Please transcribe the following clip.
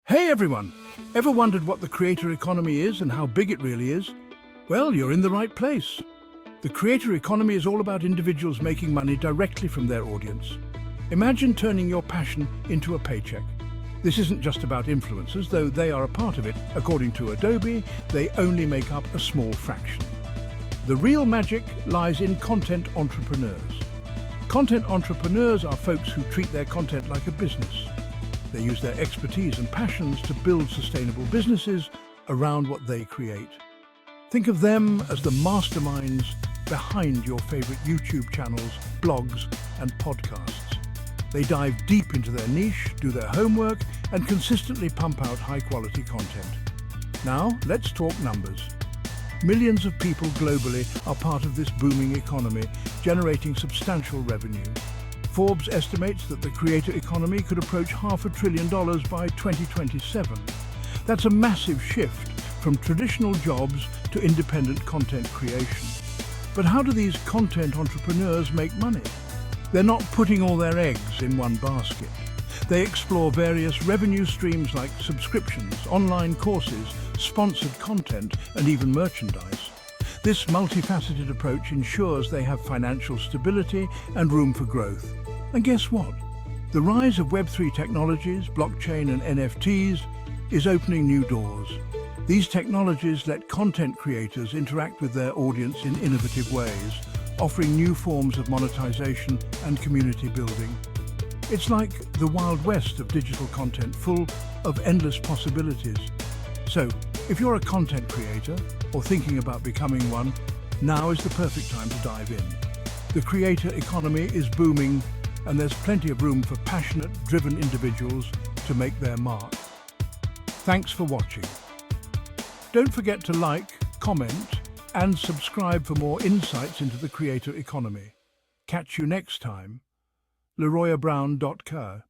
Hey everyone! Ever wondered what the creator economy is and how big it really is? Well, you're in the right place. The creator economy is all about individuals making money directly from their audience. Imagine turning your passion into a paycheck. This isn't just about influencers, though they are a part of it. According to Adobe, they only make up a small fraction. The real magic lies in content entrepreneurs. Content entrepreneurs are folks who treat their content like a business. They use their expertise and passions to build sustainable businesses around what they create. Think of them as the masterminds behind your favorite YouTube channels, blogs, and podcasts. They dive deep into their niche, do their homework, and consistently pump out high-quality content. Now, let's talk numbers. Millions of people globally are part of this booming economy, generating substantial revenue. Forbes estimates that the creator economy could approach $500 billion by 2027. That's a massive shift from traditional jobs to independent content creation. But how do these content entrepreneurs make money? They're not putting all their eggs in one basket. They explore various revenue streams like subscriptions, online courses, sponsored content, and even merchandise. This multifaceted approach ensures they have financial stability and room for growth. And guess what? The rise of Web3 technologies, blockchain and NFTs is opening new doors. These technologies let content creators interact with their audience in innovative ways, offering new forms of monetization and community building. It's like the Wild West of digital content, full of endless possibilities. So, if you're a content creator or thinking about becoming one, now is the perfect time to dive in. The creator economy is booming, and there's plenty of room for passionate, driven individuals to make their mark. Thanks for watching. Don't forget to like, comment, and subscribe for more insights into the creator economy. Catch you next time. LeRoyabrown.co